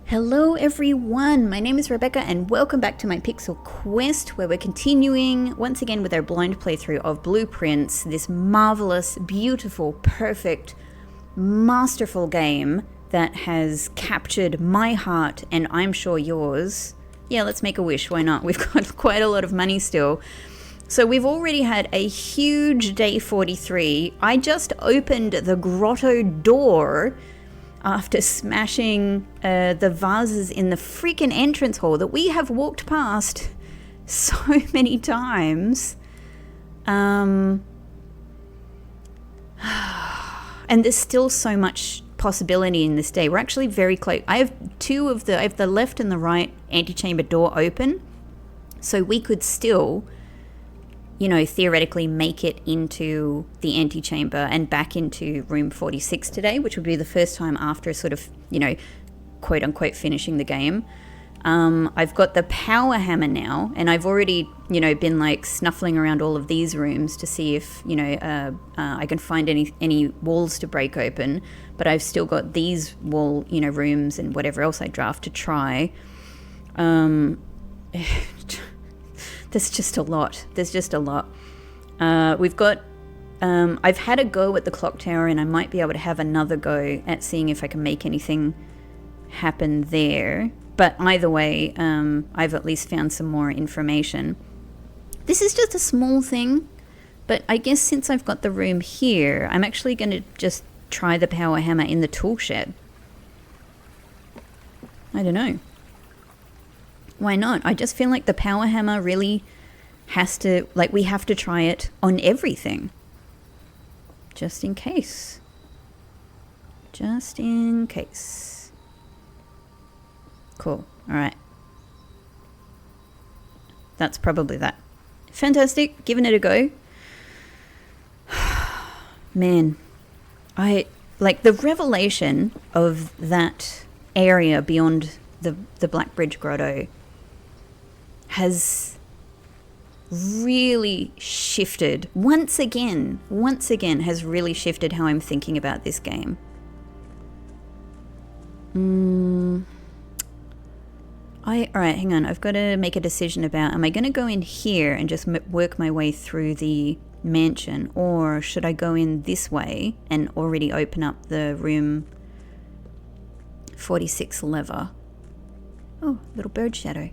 Hello everyone, my name is Rebecca and welcome back to my Pixel Quest, where we're continuing once again with our blind playthrough of Blueprints, this marvelous, beautiful, perfect, masterful game that has captured my heart and I'm sure yours. Yeah, let's make a wish, why not? We've got quite a lot of money still. So we've already had a huge day 43. I just opened the grotto door after smashing the vases in the freaking entrance hall that we have walked past so many times. And there's still so much possibility in this day. We're actually very close. I have I have the left and the right antechamber door open, so we could still, you know, theoretically make it into the antechamber and back into room 46 today, which would be the first time after sort of, you know, quote unquote finishing the game. I've got the power hammer now, and I've already, you know, been like snuffling around all of these rooms to see if, you know, I can find any walls to break open, but I've still got these wall, you know, rooms and whatever else I draft to try. There's just a lot. We've got, I've had a go at the clock tower, and I might be able to have another go at seeing if I can make anything happen there. But either way, I've at least found some more information. This is just a small thing, but I guess since I've got the room here, I'm actually going to just try the power hammer in the tool shed. I don't know. Why not? I just feel like the power hammer really has to, like, we have to try it on everything. Just in case. Just in case. Cool. Alright. That's probably that. Fantastic. Giving it a go. Man. Like, the revelation of that area beyond the Black Bridge Grotto has really shifted, once again has really shifted how I'm thinking about this game. Alright, hang on, I've got to make a decision about, am I going to go in here and just work my way through the mansion, or should I go in this way and already open up the room 46 lever? Oh, little bird shadow.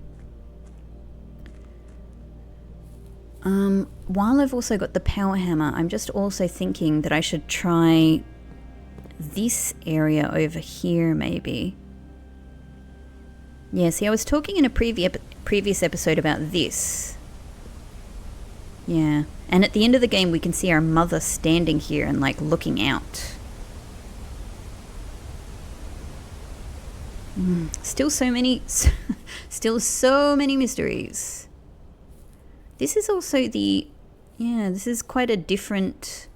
While I've also got the power hammer, I'm just also thinking that I should try this area over here, maybe. Yeah, see, I was talking in a previous episode about this. Yeah, and at the end of the game, we can see our mother standing here and, like, looking out. Still so many mysteries. This is also this is quite a different,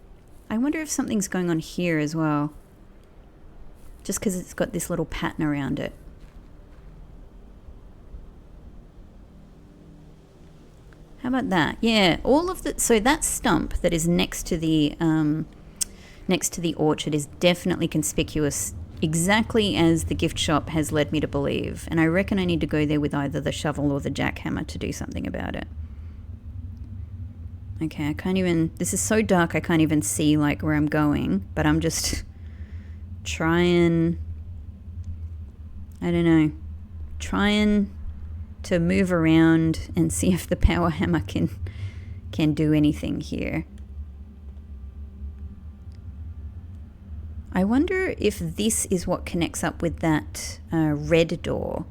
I wonder if something's going on here as well. Just because it's got this little pattern around it. How about that? Yeah, all of the, so that stump that is next to the orchard is definitely conspicuous, exactly as the gift shop has led me to believe. And I reckon I need to go there with either the shovel or the jackhammer to do something about it. Okay, I can't even, this is so dark I can't even see, like, where I'm going, but I'm just trying, I don't know, trying to move around and see if the power hammer can do anything here. I wonder if this is what connects up with that red door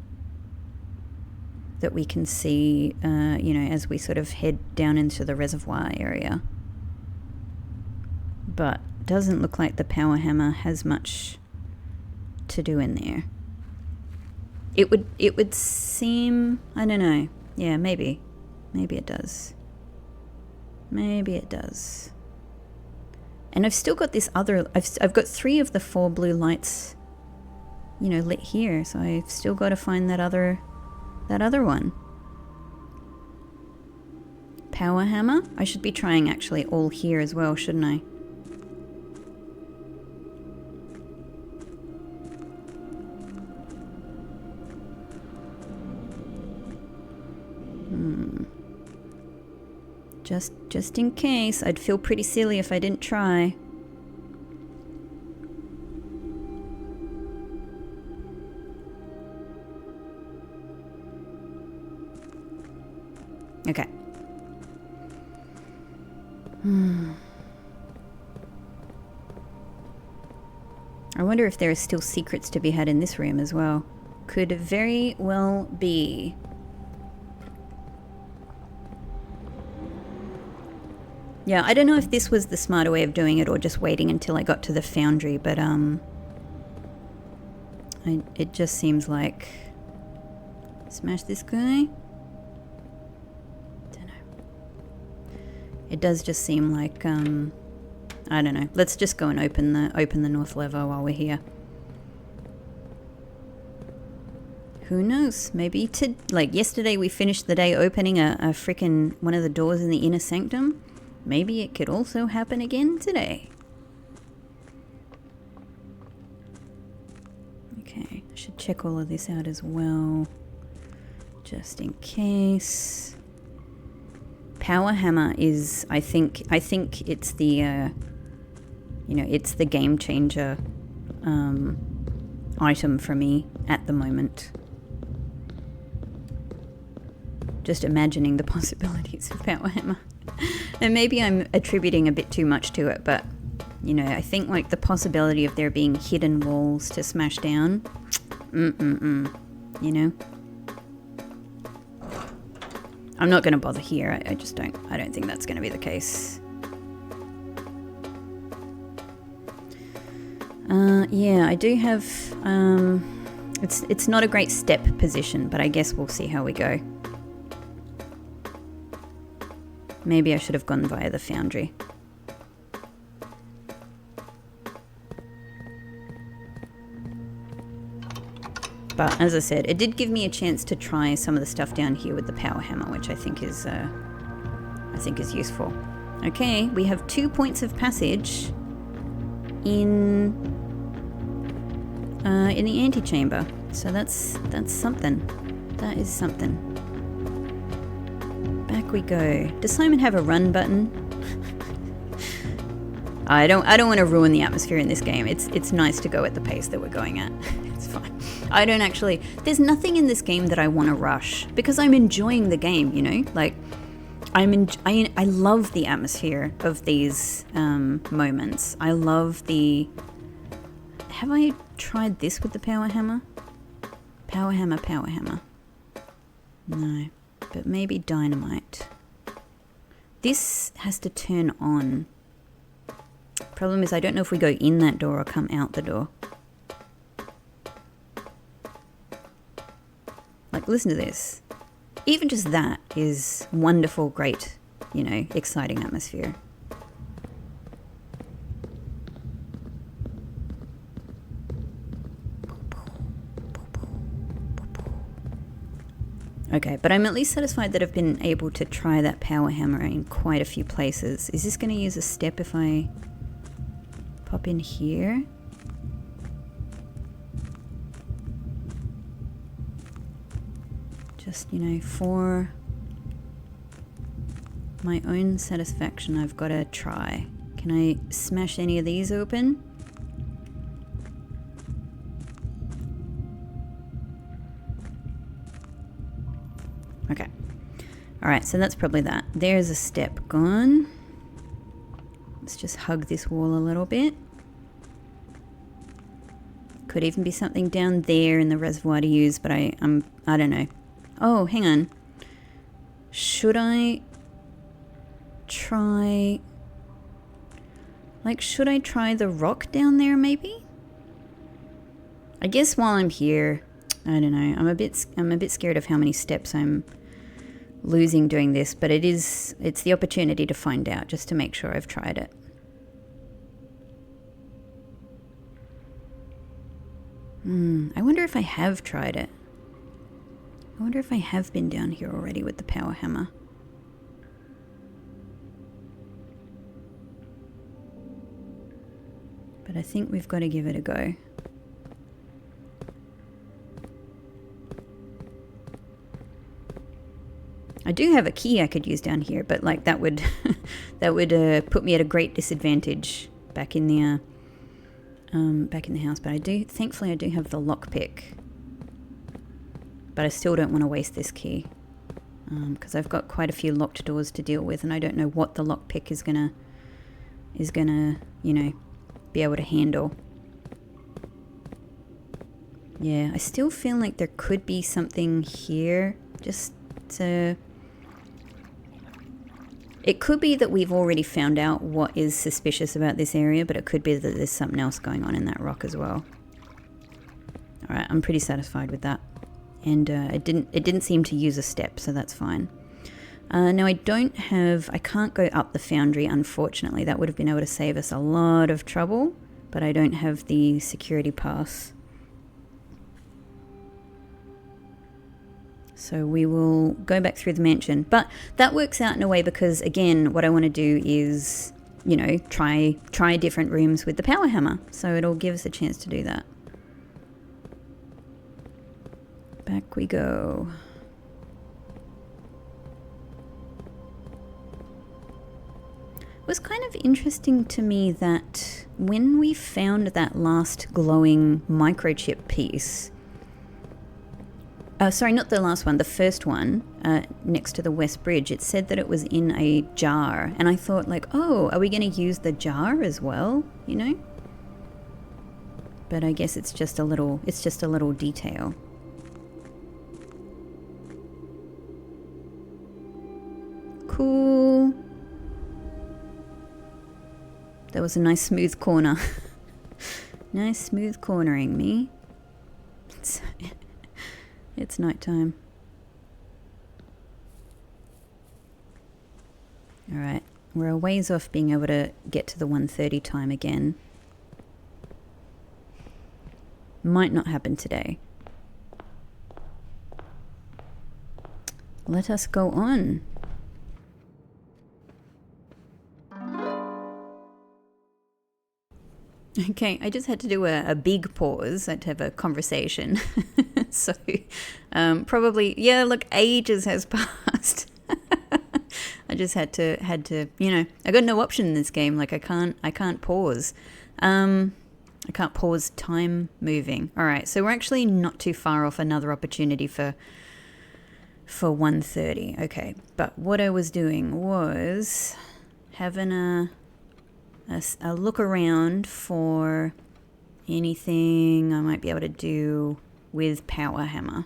that we can see, you know, as we sort of head down into the reservoir area. But doesn't look like the power hammer has much to do in there. It would seem, I don't know. Yeah, maybe it does. Maybe it does. And I've still got this other, I've got 3 of the 4 blue lights, you know, lit here, so I've still got to find that other one. Power hammer? I should be trying actually all here as well, shouldn't I? Just in case. I'd feel pretty silly if I didn't try. Okay. I wonder if there are still secrets to be had in this room as well. Could very well be. Yeah, I don't know if this was the smarter way of doing it or just waiting until I got to the foundry, but it just seems like... Smash this guy? Don't know. It does just seem like, I don't know. Let's just go and open the north lever while we're here. Who knows? Maybe like yesterday we finished the day opening a freaking one of the doors in the inner sanctum. Maybe it could also happen again today. Okay, I should check all of this out as well, just in case. Power hammer is, I think it's the, you know, it's the game changer item for me at the moment. Just imagining the possibilities of power hammer. And maybe I'm attributing a bit too much to it, but, you know, I think like the possibility of there being hidden walls to smash down, you know? I'm not going to bother here. I don't think that's going to be the case. Yeah, I do have, it's not a great step position, but I guess we'll see how we go. Maybe I should have gone via the foundry. But as I said, it did give me a chance to try some of the stuff down here with the power hammer, which I think is useful. Okay, we have 2 points of passage in the antechamber. So that's something. That is something. Back we go. Does Simon have a run button? I don't want to ruin the atmosphere in this game. It's nice to go at the pace that we're going at. It's fine. I don't actually... There's nothing in this game that I want to rush because I'm enjoying the game, you know? Like, I love the atmosphere of these moments. I love the... Have I tried this with the power hammer? Power hammer, power hammer. No. But maybe dynamite. This has to turn on. Problem is I don't know if we go in that door or come out the door. Like, listen to this. Even just that is wonderful, great, you know, exciting atmosphere. Okay, but I'm at least satisfied that I've been able to try that power hammer in quite a few places. Is this going to use a step if I pop in here? Just, you know, for my own satisfaction, I've got to try. Can I smash any of these open? Okay. Alright, so that's probably that. There's a step gone. Let's just hug this wall a little bit. Could even be something down there in the reservoir to use, but I don't know. Oh, hang on. Should I try... Like, should I try the rock down there, maybe? I guess while I'm here, I don't know. I'm a bit scared of how many steps I'm losing doing this, but it's the opportunity to find out, just to make sure I've tried it. I wonder if I have tried it. I wonder if I have been down here already with the power hammer. But I think we've got to give it a go. I do have a key I could use down here, but like that would that would put me at a great disadvantage back in the house. But thankfully I do have the lockpick. But I still don't want to waste this key because I've got quite a few locked doors to deal with, and I don't know what the lockpick is gonna you know, be able to handle. Yeah, I still feel like there could be something here. Just to... It could be that we've already found out what is suspicious about this area, but it could be that there's something else going on in that rock as well. Alright, I'm pretty satisfied with that. And it didn't seem to use a step, so that's fine. Now I can't go up the foundry, unfortunately. That would have been able to save us a lot of trouble, but I don't have the security pass. So we will go back through the mansion. But that works out in a way because, again, what I want to do is, you know, try different rooms with the power hammer. So it'll give us a chance to do that. Back we go. It was kind of interesting to me that when we found that last glowing microchip piece... sorry, not the last one, the first one, next to the West Bridge, it said that it was in a jar. And I thought, like, oh, are we going to use the jar as well, you know? But I guess it's just a little detail. Cool. That was a nice smooth corner. Nice smooth cornering me. It's nighttime. Alright, we're a ways off being able to get to the 1:30 time again. Might not happen today. Let us go on. Okay, I just had to do a big pause. I had to have a conversation. So, probably, yeah, look, ages has passed. I just had to, you know, I got no option in this game. Like, I can't pause. I can't pause time moving. All right, so we're actually not too far off another opportunity for 1:30. Okay, but what I was doing was having a look around for anything I might be able to do with power hammer.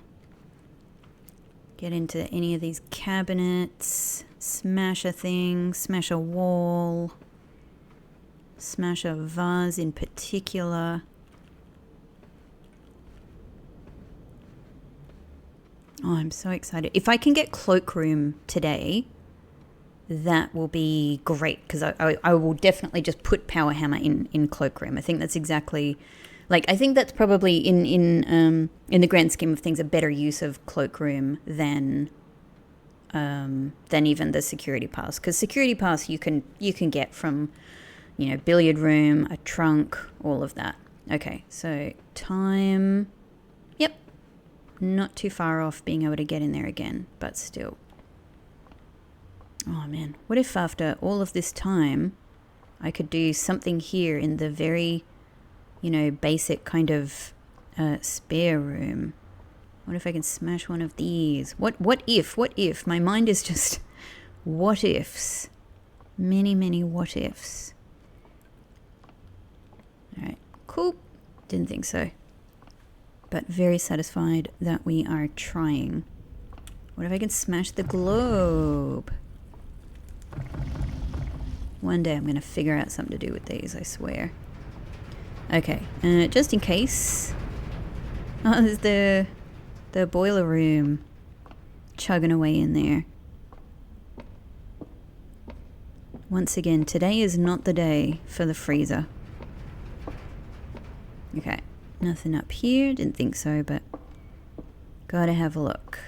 Get into any of these cabinets, smash a thing, smash a wall, smash a vase in particular. Oh, I'm so excited. If I can get cloakroom today, that will be great, because I will definitely just put power hammer in cloakroom. I think that's exactly, like, I think that's probably in the grand scheme of things a better use of cloakroom than even the security pass, because security pass you can get from, you know, billiard room, a trunk, all of that. Okay, so time, yep, not too far off being able to get in there again, but still. Oh man, what if after all of this time I could do something here in the very, you know, basic kind of spare room? What if I can smash one of these? What if? My mind is just what ifs. Many what ifs. Alright, cool. Didn't think so. But very satisfied that we are trying. What if I can smash the globe? One day I'm going to figure out something to do with these, I swear. Okay, just in case. Oh, there's the boiler room chugging away in there. Once again, today is not the day for the freezer. Okay, nothing up here. Didn't think so, but gotta have a look.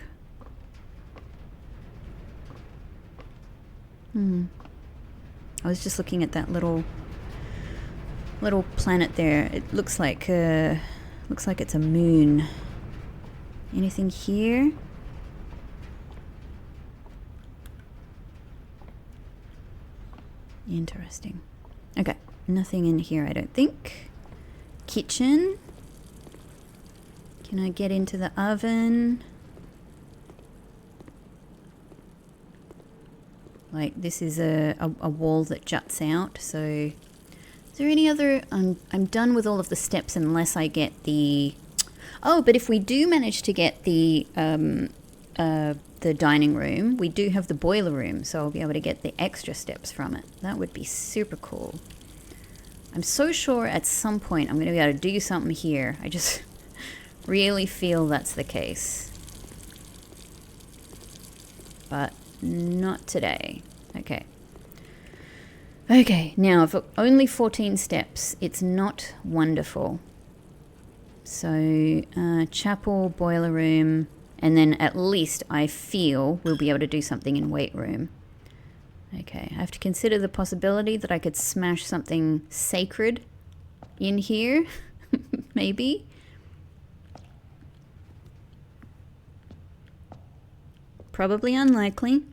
I was just looking at that little planet there. It looks like it's a moon. Anything here? Interesting. Okay, nothing in here, I don't think. Kitchen. Can I get into the oven? Like, this is a wall that juts out, so... Is there any other... I'm done with all of the steps unless I get the... Oh, but if we do manage to get the dining room, we do have the boiler room, so I'll be able to get the extra steps from it. That would be super cool. I'm so sure at some point I'm going to be able to do something here. I just really feel that's the case. But not today. Okay. Okay, now for only 14 steps. It's not wonderful. So, chapel, boiler room, and then at least I feel we'll be able to do something in weight room. Okay, I have to consider the possibility that I could smash something sacred in here, maybe. Probably unlikely.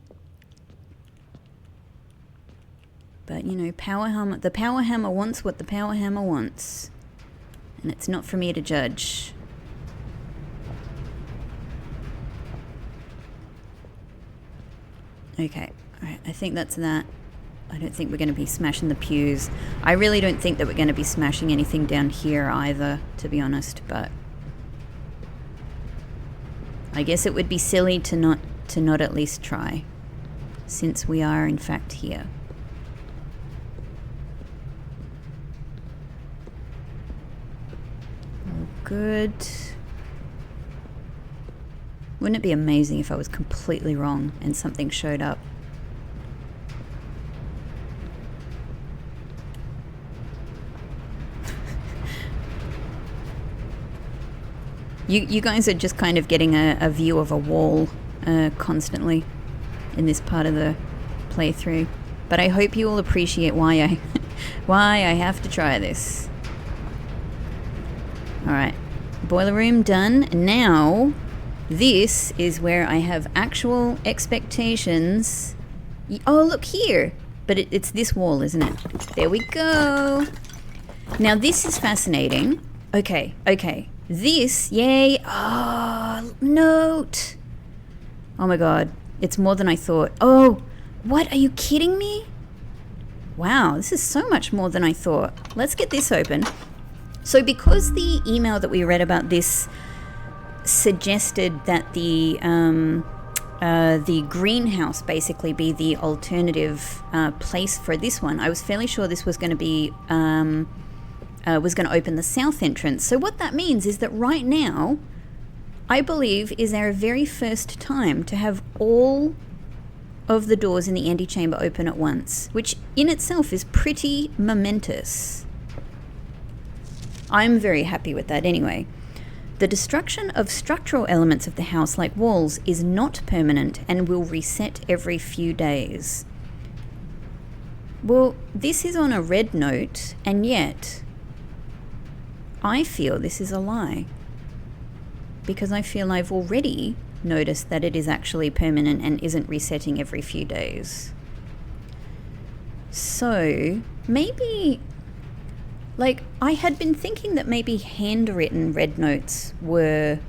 But, you know, the power hammer wants what the power hammer wants. And it's not for me to judge. Okay, alright, I think that's that. I don't think we're going to be smashing the pews. I really don't think that we're going to be smashing anything down here either, to be honest, but... I guess it would be silly to not at least try, since we are in fact here. Oh, good. Wouldn't it be amazing if I was completely wrong and something showed up? You guys are just kind of getting a view of a wall constantly in this part of the playthrough. But I hope you all appreciate why I have to try this. Alright, boiler room done. Now, this is where I have actual expectations. Oh, look here! But it's this wall, isn't it? There we go! Now this is fascinating. Okay. This, yay! Oh, note! Oh my god, it's more than I thought. Oh, what? Are you kidding me? Wow, this is so much more than I thought. Let's get this open. So because the email that we read about this suggested that the greenhouse basically be the alternative place for this one, I was fairly sure this was going to be was going to open the south entrance. So what that means is that right now, I believe, is our very first time to have all of the doors in the antechamber open at once, which in itself is pretty momentous. I'm very happy with that anyway. The destruction of structural elements of the house, like walls, is not permanent and will reset every few days. Well, this is on a red note, and yet I feel this is a lie, because I feel I've already noticed that it is actually permanent and isn't resetting every few days. So maybe, like, I had been thinking that maybe handwritten red notes were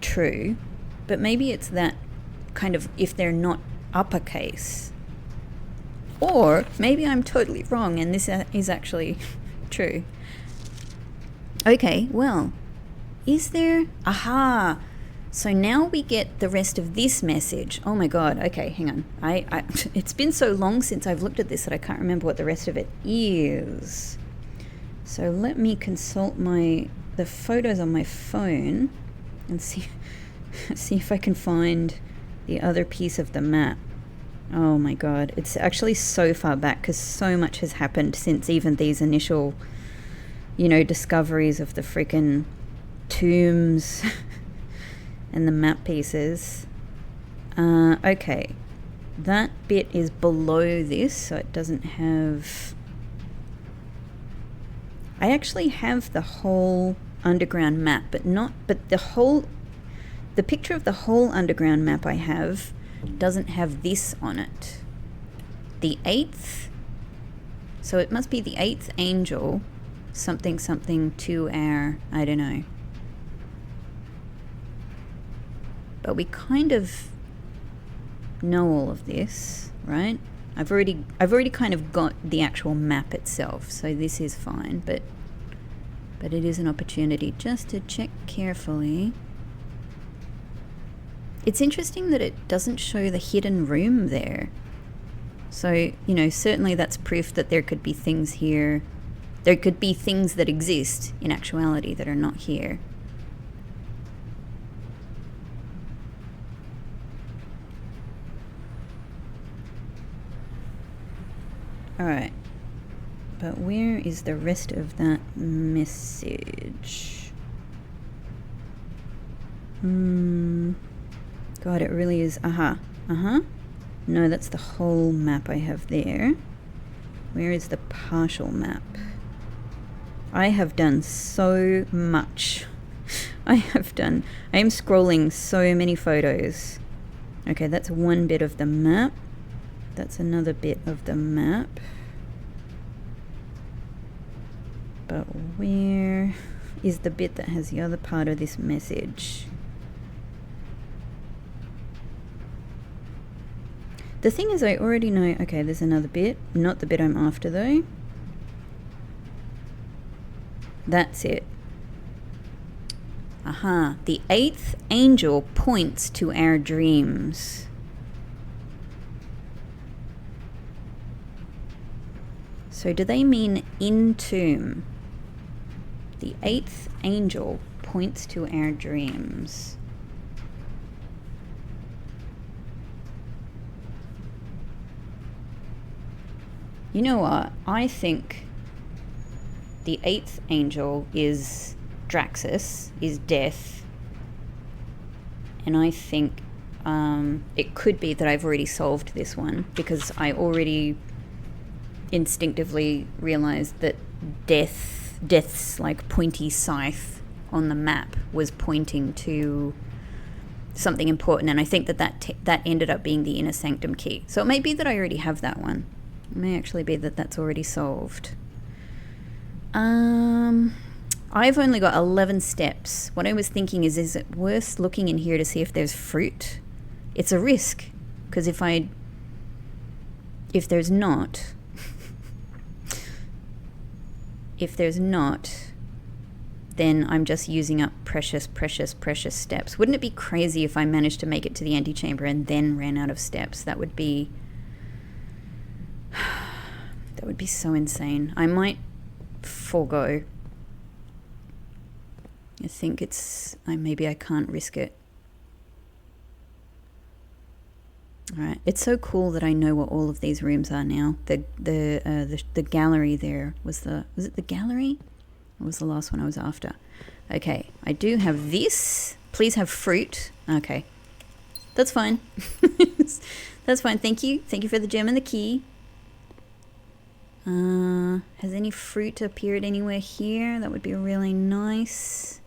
true, but maybe it's that kind of, if they're not uppercase. Or maybe I'm totally wrong and this is actually true. Okay, well, is there... Aha! So now we get the rest of this message. Oh my god, okay, hang on. It's been so long since I've looked at this that I can't remember what the rest of it is. So let me consult the photos on my phone and see if I can find the other piece of the map. Oh my god, it's actually so far back because so much has happened since even these initial, discoveries of the frickin' tombs and the map pieces. Okay, that bit is below this, so it doesn't have... I actually have the whole underground map, but the picture of the whole underground map I have doesn't have this on it. the 8th. So it must be the 8th angel. Something, something to our, I don't know. But we kind of know all of this, right? I've already kind of got the actual map itself, so this is fine, but it is an opportunity just to check carefully. It's interesting that it doesn't show the hidden room there. So, you know, certainly that's proof that there could be things here. There could be things that exist in actuality that are not here. Alright. But where is the rest of that message? God, it really is. No, that's the whole map I have there. Where is the partial map? I have done so much. I am scrolling so many photos. Okay, that's one bit of the map. That's another bit of the map. But where is the bit that has the other part of this message? The thing is, I already know... Okay, there's another bit. Not the bit I'm after, though. That's it. Aha. The 8th angel points to our dreams. So do they mean in tomb? The 8th angel points to our dreams. You know what? I think the 8th angel is Draxus, is death. And I think it could be that I've already solved this one, because I already instinctively realized that death's like pointy scythe on the map was pointing to something important, and I think that ended up being the inner sanctum key. So it may be that I already have that one. It may actually be that that's already solved. I've only got 11 steps. What I was thinking is it worth looking in here to see if there's fruit? It's a risk, because if there's not, then I'm just using up precious steps. Wouldn't it be crazy if I managed to make it to the antechamber and then ran out of steps? That would be so insane. I might forego. I think maybe I can't risk it. Alright, it's so cool that I know what all of these rooms are now. The gallery there was it the gallery? What was the last one I was after? Okay, I do have this. Please have fruit. Okay, that's fine. That's fine. Thank you for the gem and the key. Has any fruit appeared anywhere here? That would be really nice.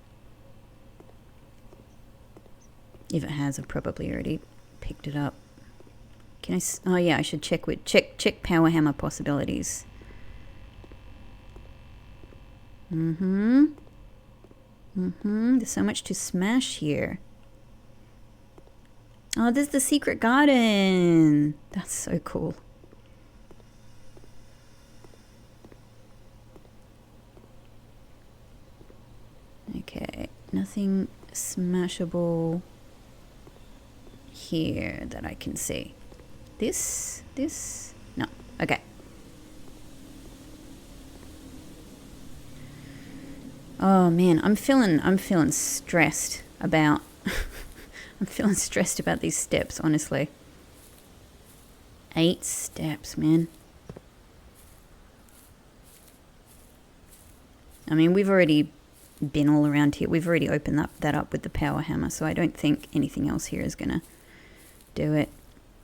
If it has, I've probably already picked it up. Can I? Oh yeah, I should check power hammer possibilities. There's so much to smash here. Oh, there's the secret garden. That's so cool. Okay, nothing smashable here that I can see. This, no, okay. Oh man, I'm feeling stressed about I'm feeling stressed about these steps, honestly. 8 steps, man. I mean, we've already been all around here. We've already opened that up with the power hammer, so I don't think anything else here is gonna do it.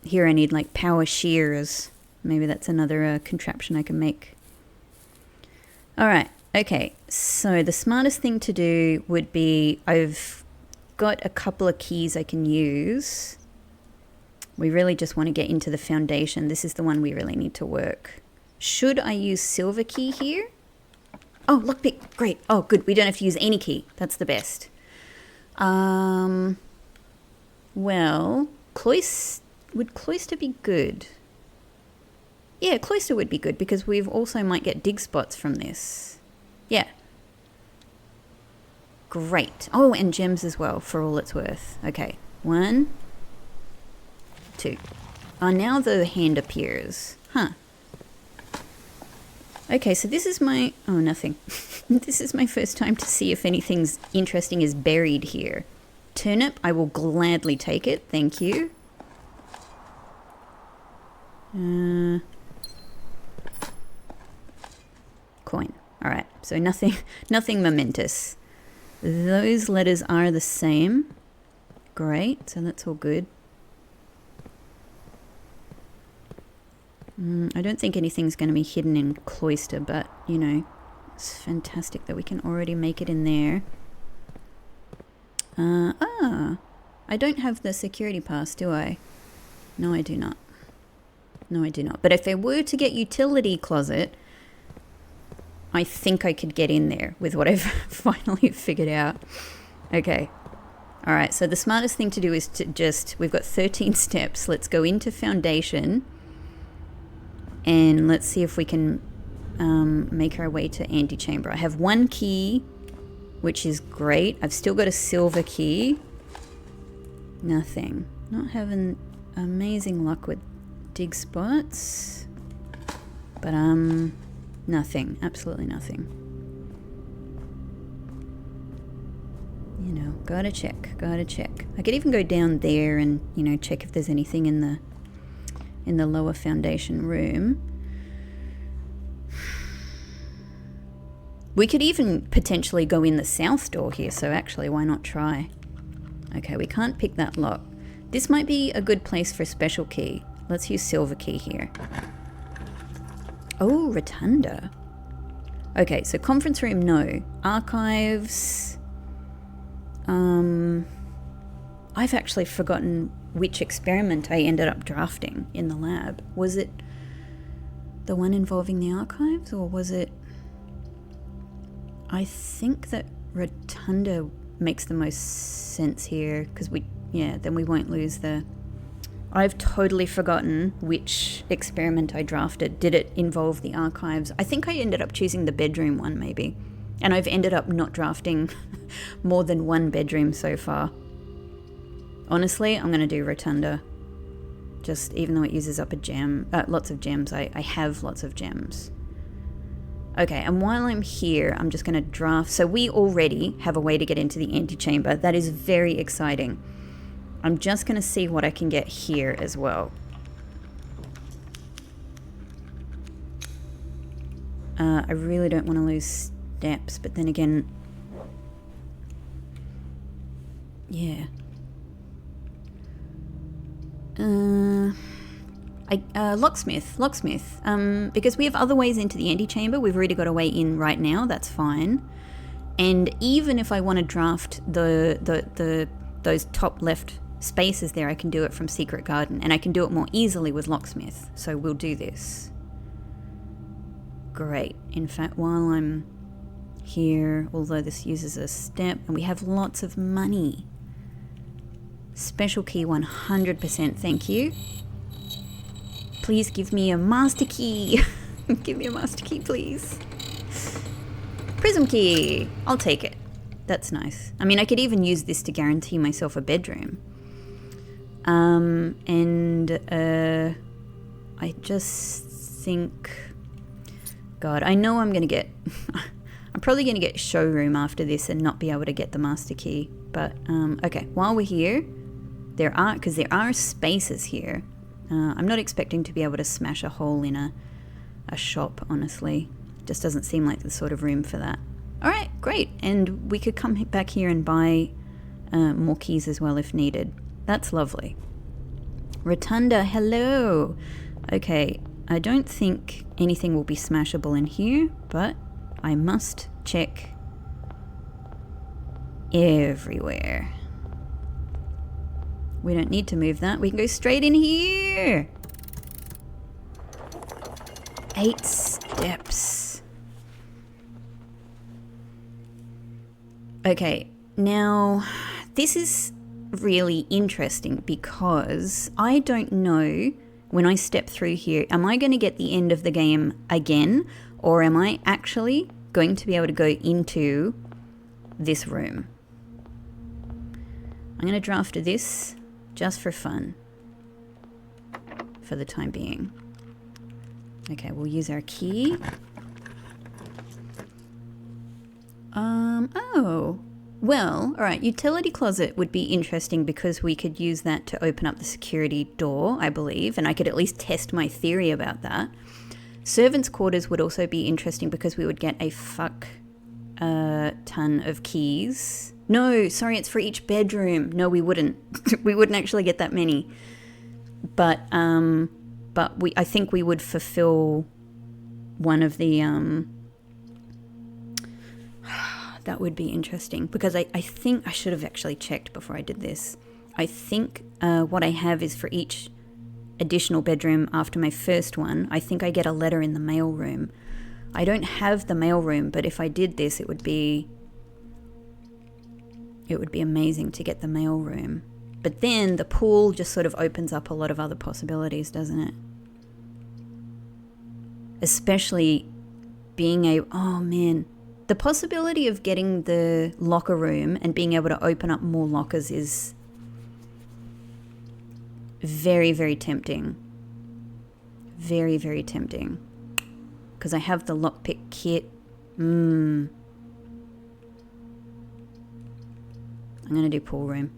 Here I need like power shears. Maybe that's another contraption I can make. Alright, okay. So the smartest thing to do would be, I've got a couple of keys I can use. We really just want to get into the foundation. This is the one we really need to work. Should I use silver key here? Oh, lockpick. Great. Oh, good. We don't have to use any key. That's the best. Well, would cloister be good? Yeah, cloister would be good because we've also might get dig spots from this. Yeah. Great. Oh, and gems as well for all it's worth. Okay. 1, 2. Oh, now the hand appears. Huh. Okay, so this is my... Oh, nothing. This is my first time to see if anything's interesting is buried here. Turnip, I will gladly take it. Thank you. Coin. Alright, so nothing momentous. Those letters are the same. Great, so that's all good. I don't think anything's going to be hidden in cloister, but, you know, it's fantastic that we can already make it in there. I don't have the security pass, do I? No, I do not. No, I do not. But if I were to get utility closet, I think I could get in there with what I've finally figured out. Okay. All right, so the smartest thing to do is to just, we've got 13 steps. Let's go into foundation and let's see if we can make our way to antechamber. I have 1 key, which is great. I've still got a silver key. Nothing. Not having amazing luck with dig spots. But nothing. Absolutely nothing. You know, gotta check. Gotta check. I could even go down there and, you know, check if there's anything in the lower foundation room. We could even potentially go in the south door here, so actually, why not try? Okay, we can't pick that lock. This might be a good place for a special key. Let's use silver key here. Oh, rotunda. Okay, so conference room, no. Archives. I've actually forgotten which experiment I ended up drafting in the lab. Was it the one involving the archives, or was it... I think that rotunda makes the most sense here, because then we won't lose the... I've totally forgotten which experiment I drafted. Did it involve the archives? I think I ended up choosing the bedroom one, maybe. And I've ended up not drafting more than 1 bedroom so far. Honestly, I'm going to do rotunda. Just, even though it uses up lots of gems, I have lots of gems. Okay, and while I'm here, I'm just going to draft. So we already have a way to get into the antechamber. That is very exciting. I'm just going to see what I can get here as well. I really don't want to lose steps, but then again... Yeah. Locksmith. Because we have other ways into the antechamber. We've already got a way in right now. That's fine. And even if I want to draft those top left spaces there, I can do it from Secret Garden, and I can do it more easily with Locksmith. So we'll do this. Great. In fact, while I'm here, although this uses a step, and we have lots of money. Special key 100%, thank you. Please give me a master key. Give me a master key, please. Prism key. I'll take it. That's nice. I mean, I could even use this to guarantee myself a bedroom. I just think... God, I know I'm going to get... I'm probably going to get showroom after this and not be able to get the master key. But, okay, while we're here, there are spaces here. I'm not expecting to be able to smash a hole in a shop, honestly. Just doesn't seem like the sort of room for that. Alright, great. And we could come back here and buy more keys as well if needed. That's lovely. Rotunda, hello! Okay, I don't think anything will be smashable in here, but I must check everywhere. We don't need to move that. We can go straight in here. 8 steps. Okay, now this is really interesting because I don't know when I step through here, am I going to get the end of the game again, or am I actually going to be able to go into this room? I'm going to draft this just for fun for the time being. Okay, we'll use our key. Oh, well, all right, utility closet would be interesting because we could use that to open up the security door, I believe, and I could at least test my theory about that. Servants' quarters would also be interesting because we would get a fuck ton of keys. No, sorry, it's for each bedroom. No, we wouldn't. We wouldn't actually get that many. But I think we would fulfill one of the that would be interesting because I think I should have actually checked before I did this. I think what I have is for each additional bedroom after my first one, I think I get a letter in the mail room. I don't have the mail room, but if I did this, it would be amazing to get the mail room. But then the pool just sort of opens up a lot of other possibilities, doesn't it? Especially being oh man, the possibility of getting the locker room and being able to open up more lockers is very, very tempting. Very, very tempting. Because I have the lockpick kit. I'm going to do pool room.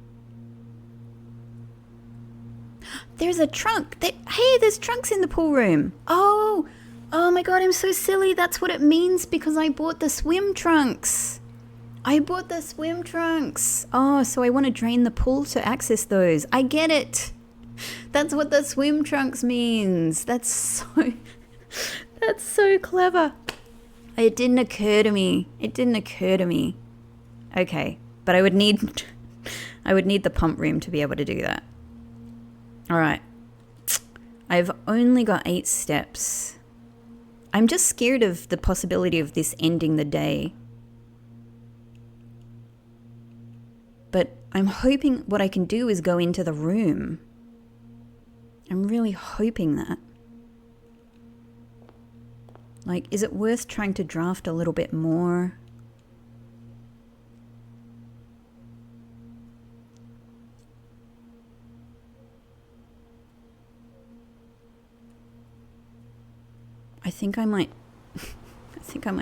There's a trunk. Hey, there's trunks in the pool room. Oh my god, I'm so silly. That's what it means because I bought the swim trunks. Oh, so I want to drain the pool to access those. I get it. That's what the swim trunks means. That's so clever. It didn't occur to me. Okay, but I would need the pump room to be able to do that. All right. I've only got 8 steps. I'm just scared of the possibility of this ending the day. But I'm hoping what I can do is go into the room. I'm really hoping that. Like, is it worth trying to draft a little bit more? I think I might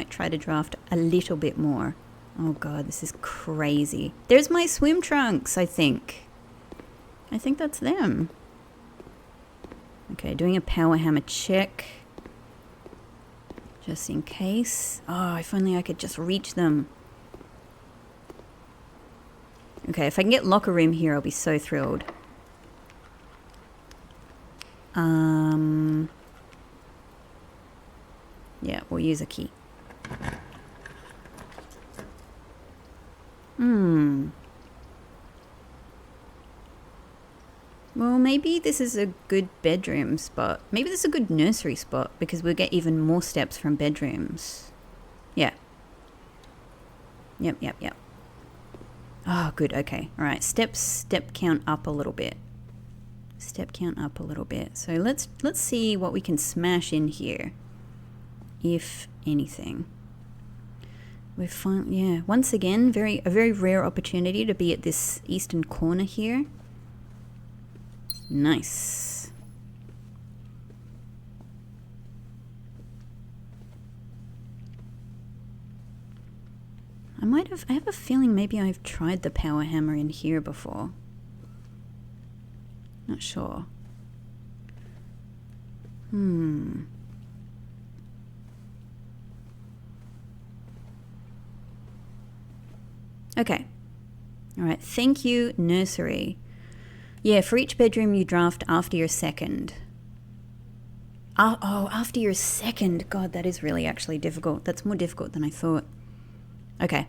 try to draft a little bit more. Oh god, this is crazy. There's my swim trunks, I think. I think that's them. Okay, doing a power hammer check. Just in case. Oh, if only I could just reach them. Okay, if I can get locker room here, I'll be so thrilled. Yeah, we'll use a key. Well, maybe this is a good bedroom spot. Maybe this is a good nursery spot because we'll get even more steps from bedrooms. Yeah. Yep. Oh, good. Okay. All right. Step count up a little bit. So let's see what we can smash in here. If anything. Once again, a very rare opportunity to be at this eastern corner here. Nice. I have a feeling maybe I've tried the power hammer in here before. Not sure. Okay. All right. Thank you, nursery. Yeah, for each bedroom you draft after your second. Oh, after your second. God, that is really actually difficult. That's more difficult than I thought. Okay.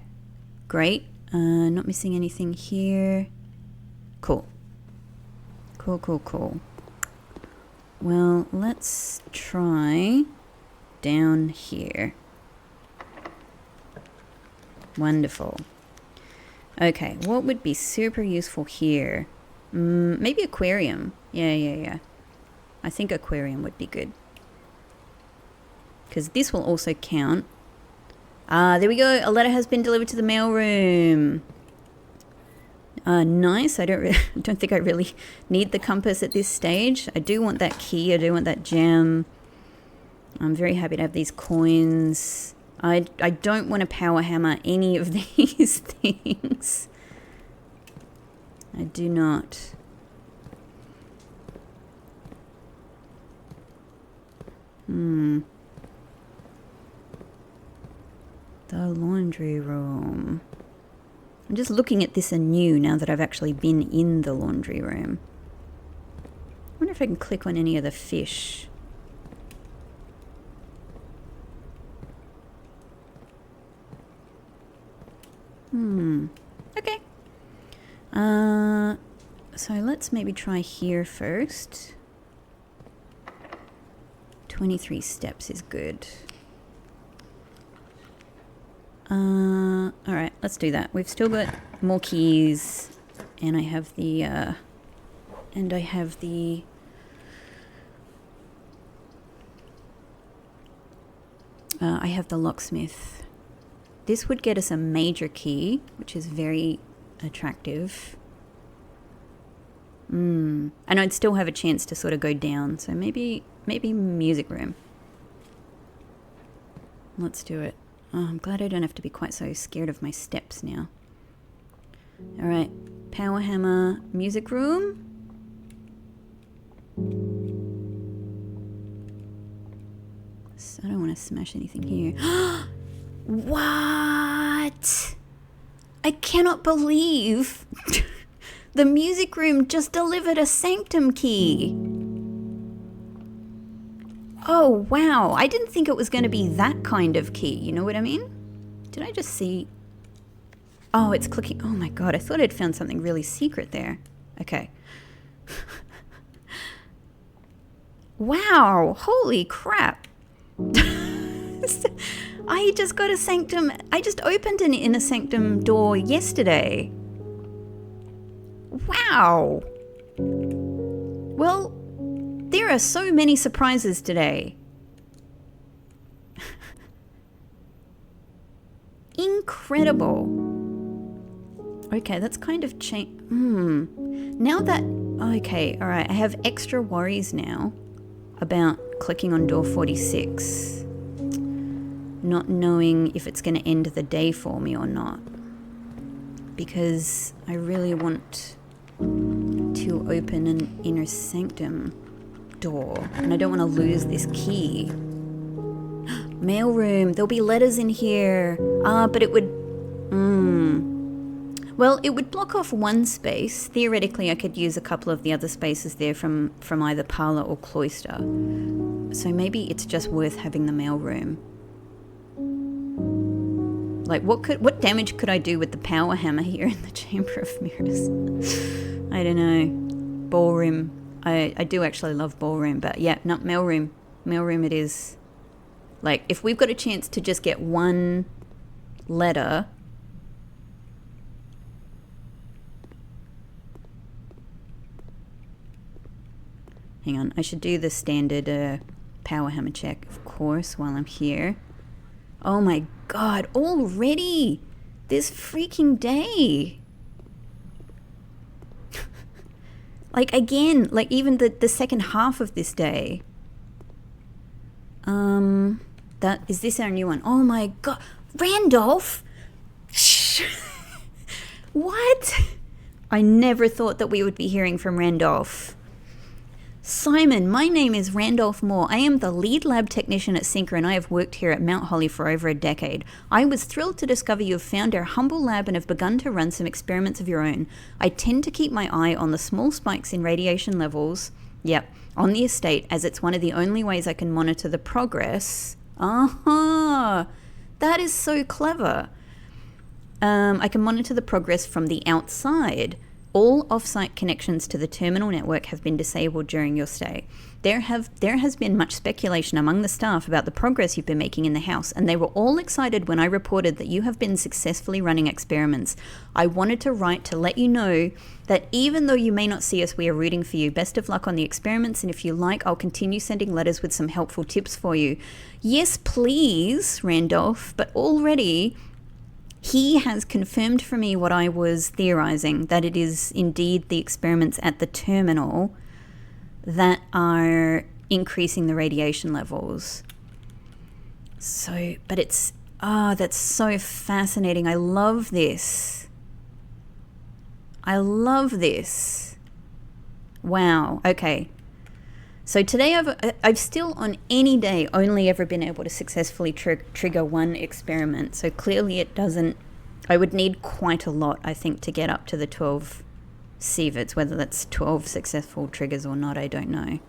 Great. Not missing anything here. Cool. Cool, cool, cool. Well, let's try down here. Wonderful. Okay, what would be super useful here? Maybe aquarium. Yeah. I think aquarium would be good. Because this will also count. Ah, there we go. A letter has been delivered to the mailroom. Nice. I don't think I really need the compass at this stage. I do want that key. I do want that gem. I'm very happy to have these coins. I don't want to power hammer any of these things. I do not. The laundry room. I'm just looking at this anew now that I've actually been in the laundry room. I wonder if I can click on any of the fish. Okay. So let's maybe try here first. 23 steps is good. Alright, let's do that. We've still got more keys, and I have the, I have the locksmith. This would get us a major key, which is very attractive. And I'd still have a chance to sort of go down, so maybe music room. Let's do it. Oh, I'm glad I don't have to be quite so scared of my steps now. Alright, power hammer, music room. I don't want to smash anything here. What? I cannot believe the music room just delivered a sanctum key. Oh, wow. I didn't think it was going to be that kind of key. You know what I mean? Did I just see? Oh, it's clicking. Oh my God. I thought I'd found something really secret there. Okay. Wow. Holy crap. I just got a sanctum. I just opened an inner sanctum door yesterday. Wow. Well, there are so many surprises today. Incredible. Okay, that's kind of changed. Now that... Okay, all right. I have extra worries now about clicking on door 46. Not knowing if it's going to end the day for me or not. Because I really want to open an inner sanctum door, and I don't want to lose this key. Mailroom. There'll be letters in here. But it would... Well, it would block off one space. Theoretically, I could use a couple of the other spaces there from either parlor or cloister. So maybe it's just worth having the mailroom. Like, what damage could I do with the power hammer here in the Chamber of Mirrors? I don't know. Ballroom. I do actually love ballroom, but yeah, not mailroom. Mailroom it is. Like, if we've got a chance to just get one letter... Hang on, I should do the standard power hammer check, of course, while I'm here. Oh my God, already? This freaking day. Like, again, like even the second half of this day. Is this our new one? Oh my God. Randolph? What? I never thought that we would be hearing from Randolph. Simon, my name is Randolph Moore. I am the lead lab technician at Synchro, and I have worked here at Mount Holly for over a decade. I was thrilled to discover you have found our humble lab and have begun to run some experiments of your own. I tend to keep my eye on the small spikes in radiation levels, on the estate, as it's one of the only ways I can monitor the progress. That is so clever. I can monitor the progress from the outside. All off-site connections to the terminal network have been disabled during your stay. There has been much speculation among the staff about the progress you've been making in the house, and they were all excited when I reported that you have been successfully running experiments. I wanted to write to let you know that even though you may not see us, we are rooting for you. Best of luck on the experiments, and if you like, I'll continue sending letters with some helpful tips for you. Yes, please, Randolph, but already he has confirmed for me what I was theorizing, that it is indeed the experiments at the terminal that are increasing the radiation levels. So, but it's, that's so fascinating. I love this. I love this. Wow. Okay. So today I've still on any day only ever been able to successfully trigger one experiment. So clearly it doesn't, I would need quite a lot, I think, to get up to the 12 sieverts. Whether that's 12 successful triggers or not, I don't know.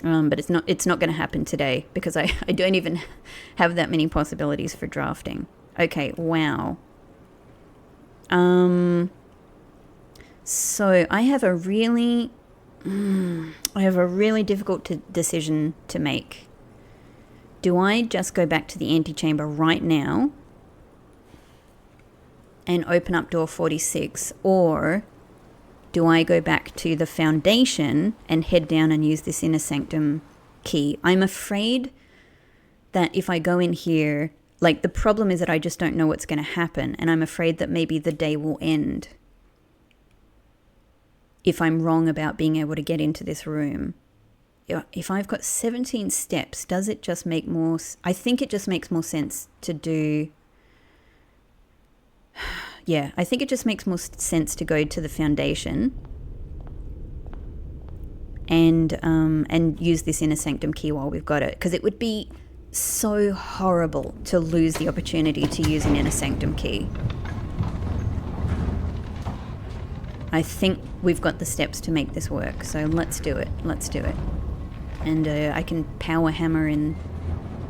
But it's not going to happen today because I don't even have that many possibilities for drafting. Okay, wow. So I have a really difficult decision to make. Do I just go back to the antechamber right now and open up door 46, or do I go back to the foundation and head down and use this inner sanctum key? I'm afraid that if I go in here, like, the problem is that I just don't know what's going to happen, and I'm afraid that maybe the day will end if I'm wrong about being able to get into this room. If I've got 17 steps, does it just make more... I think it just makes more sense to do... Yeah, I think it just makes more sense to go to the foundation and use this inner sanctum key while we've got it. Because it would be so horrible to lose the opportunity to use an inner sanctum key. I think we've got the steps to make this work, so let's do it. Let's do it. And I can power hammer in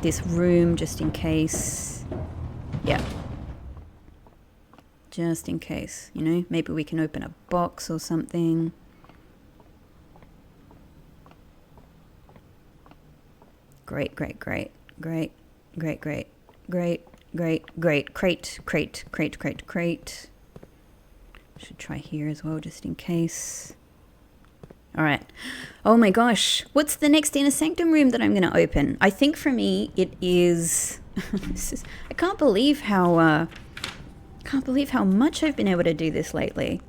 this room just in case. Yeah. Just in case, you know? Maybe we can open a box or something. Great, great, great. Great, great, great. Great, great, great. Crate, crate, crate, crate, crate. Should try here as well, just in case. All right. Oh my gosh. What's the next inner sanctum room that I'm going to open? I think for me it is... I can't believe how much I've been able to do this lately.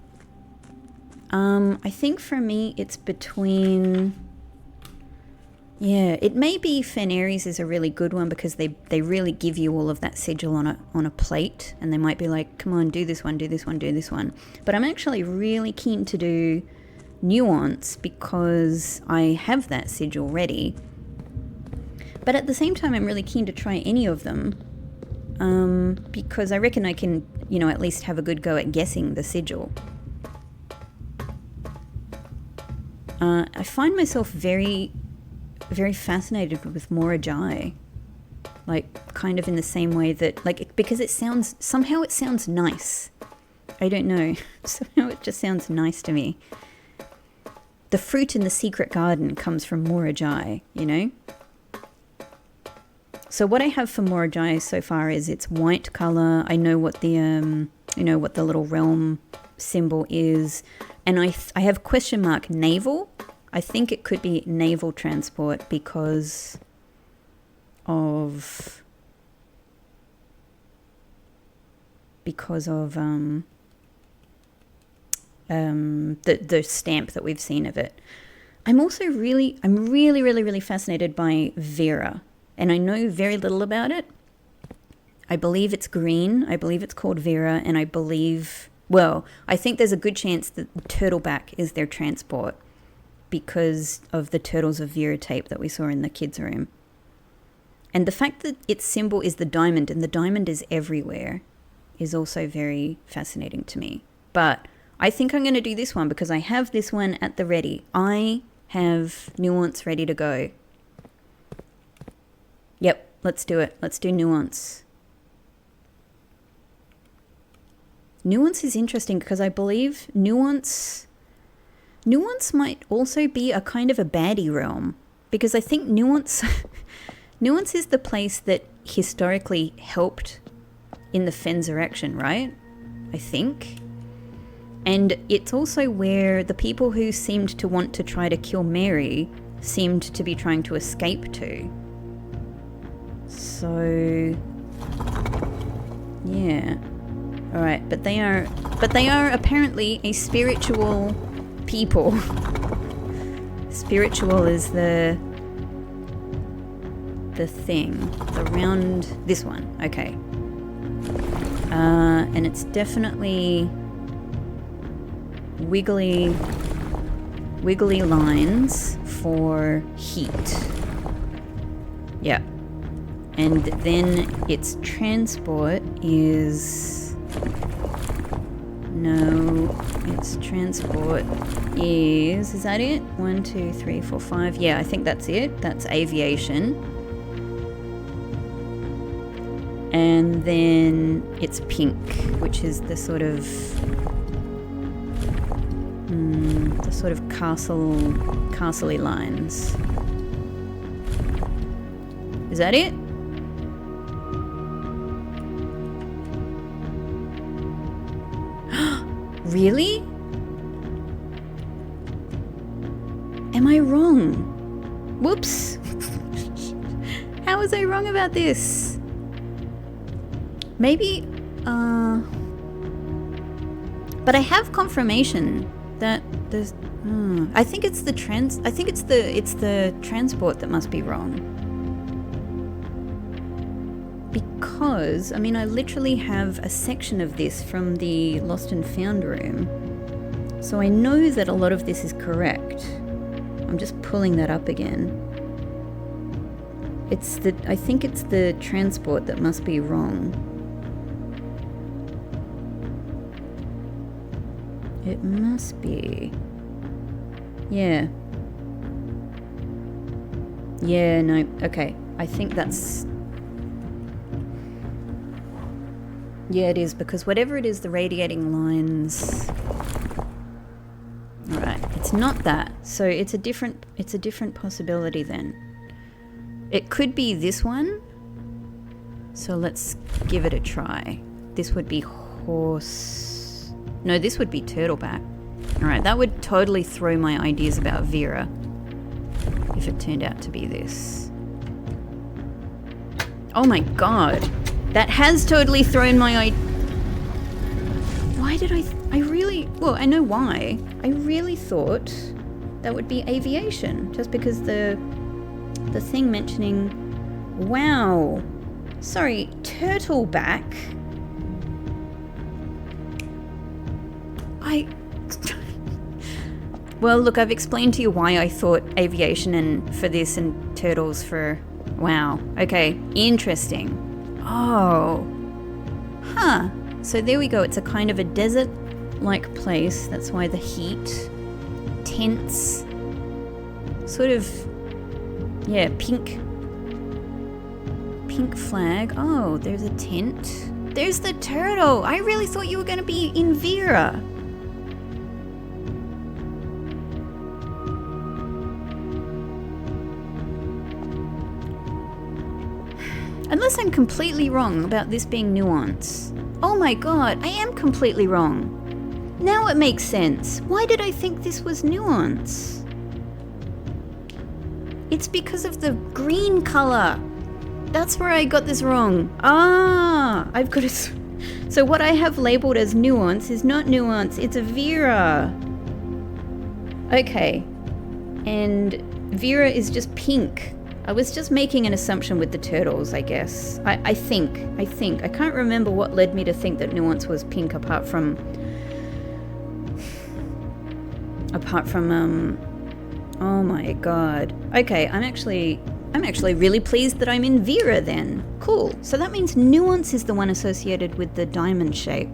I think for me it's between... Yeah, it may be Fenaries is a really good one because they really give you all of that sigil on a plate, and they might be like, come on, do this one, do this one, do this one. But I'm actually really keen to do Nuance because I have that sigil ready. But at the same time, I'm really keen to try any of them because I reckon I can, you know, at least have a good go at guessing the sigil. I find myself very fascinated with Morajai, like kind of in the same way that, like, because it sounds nice. I don't know, somehow it just sounds nice to me. The fruit in the secret garden comes from Morajai, you know. So what I have for Morajai so far is it's white color. I know what the what the little realm symbol is, and I have question mark naval. I think it could be naval transport because of the stamp that we've seen of it. I'm really fascinated by Vera, and I know very little about it. I believe it's green. I believe it's called Vera, and I think there's a good chance that Turtleback is their transport, because of the Turtles of Vera tape that we saw in the kids' room. And the fact that its symbol is the diamond, and the diamond is everywhere, is also very fascinating to me. But I think I'm going to do this one because I have this one at the ready. I have Nuance ready to go. Yep, let's do it. Let's do Nuance. Nuance is interesting because I believe nuance might also be a kind of a baddie realm, because I think nuance nuance is the place that historically helped in the Fensurrection, right? I think. And it's also where the people who seemed to want to try to kill Mary seemed to be trying to escape to. So yeah. Alright, but they are apparently a spiritual people. Spiritual is the thing. The round, this one, okay. And it's definitely wiggly lines for heat. Yeah. And then its transport is... No, its transport is... Is that it? 1, 2, 3, 4, 5. Yeah, I think that's it. That's aviation. And then it's pink, which is the sort of... castle-y lines. Is that it? Really? Am I wrong? Whoops. How was I wrong about this? Maybe, but I have confirmation that there's, I think it's the transport that must be wrong. Because, I mean, I literally have a section of this from the Lost and Found room. So I know that a lot of this is correct. I'm just pulling that up again. I think it's the transport that must be wrong. It must be. Yeah. Yeah, no, okay. I think that's... Yeah, it is, because whatever it is, the radiating lines... Alright, it's not that. So it's a different possibility then. It could be this one. So let's give it a try. This would be horse... No, this would be turtleback. Alright, that would totally throw my ideas about Vera if it turned out to be this. Oh my god. That has totally thrown my Why did I really... Well, I know why. I really thought that would be aviation, just because the thing mentioning... Wow. Sorry, turtleback. Well, look, I've explained to you why I thought aviation and for this and turtles for... Wow. Okay, interesting. Oh. Huh. So there we go. It's a kind of a desert-like place. That's why the heat. Tents. Sort of... Yeah, pink flag. Oh, there's a tent. There's the turtle. I really thought you were going to be in Vera. Unless I'm completely wrong about this being nuance. Oh my god, I am completely wrong. Now it makes sense. Why did I think this was nuance? It's because of the green color. That's where I got this wrong. Ah, I've got it. So what I have labeled as nuance is not nuance, it's a Vera. Okay. And Vera is just pink. I was just making an assumption with the turtles, I guess. I think. I can't remember what led me to think that nuance was pink apart from oh my god. Okay, I'm actually really pleased that I'm in Vera then. Cool. So that means nuance is the one associated with the diamond shape.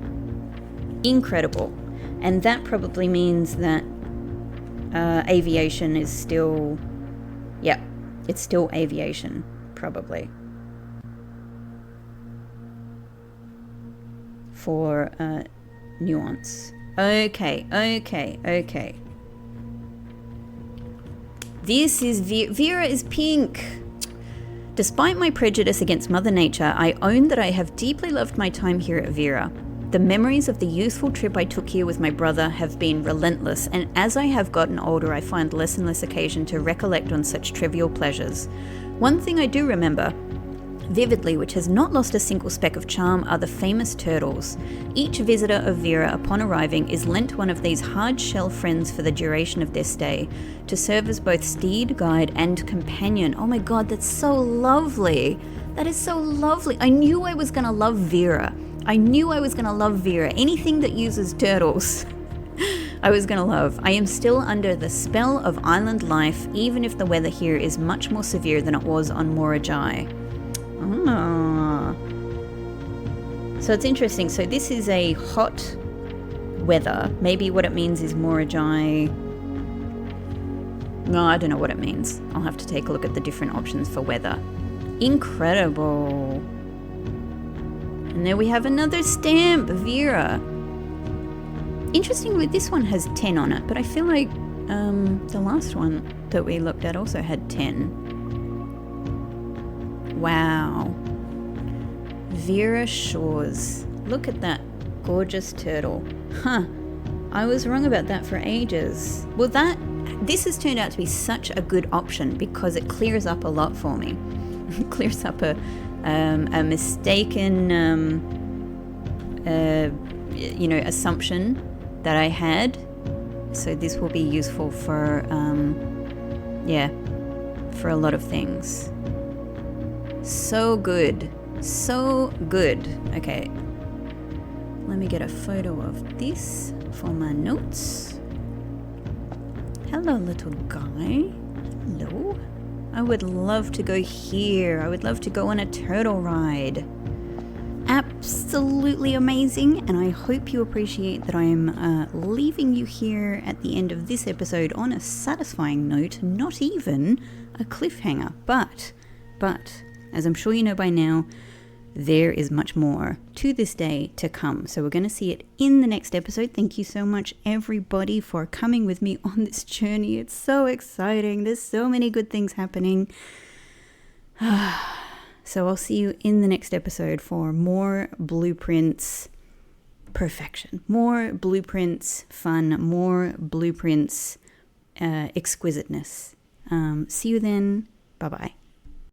Incredible. And that probably means that aviation is still... Yeah, it's still aviation, probably. For nuance. Okay. This is Vera is pink. Despite my prejudice against Mother Nature, I own that I have deeply loved my time here at Vera. The memories of the youthful trip I took here with my brother have been relentless, and as I have gotten older, I find less and less occasion to recollect on such trivial pleasures. One thing I do remember vividly, which has not lost a single speck of charm, are the famous turtles. Each visitor of Vera, upon arriving, is lent one of these hard-shell friends for the duration of their stay, to serve as both steed, guide, and companion. Oh my god, that's so lovely. That is so lovely. I knew I was gonna love Vera. Anything that uses turtles, I was gonna love. I am still under the spell of island life, even if the weather here is much more severe than it was on Morajai. Ah. So it's interesting. So this is a hot weather. Maybe what it means is Morajai. No, I don't know what it means. I'll have to take a look at the different options for weather. Incredible. And there we have another stamp, Vera. Interestingly, this one has 10 on it, but I feel like the last one that we looked at also had 10. Wow. Vera Shores. Look at that gorgeous turtle. Huh. I was wrong about that for ages. Well, this has turned out to be such a good option because it clears up a lot for me. It clears up a mistaken, assumption that I had. So this will be useful for, for a lot of things. So good. Okay. Let me get a photo of this for my notes. Hello, little guy. Hello. I would love to go here. I would love to go on a turtle ride. Absolutely amazing, and I hope you appreciate that I'm leaving you here at the end of this episode on a satisfying note, not even a cliffhanger. But, as I'm sure you know by now, there is much more to this day to come. So we're going to see it in the next episode. Thank you so much, everybody, for coming with me on this journey. It's so exciting. There's so many good things happening. So I'll see you in the next episode for more blueprints perfection, more blueprints fun, more blueprints exquisiteness. See you then. Bye-bye.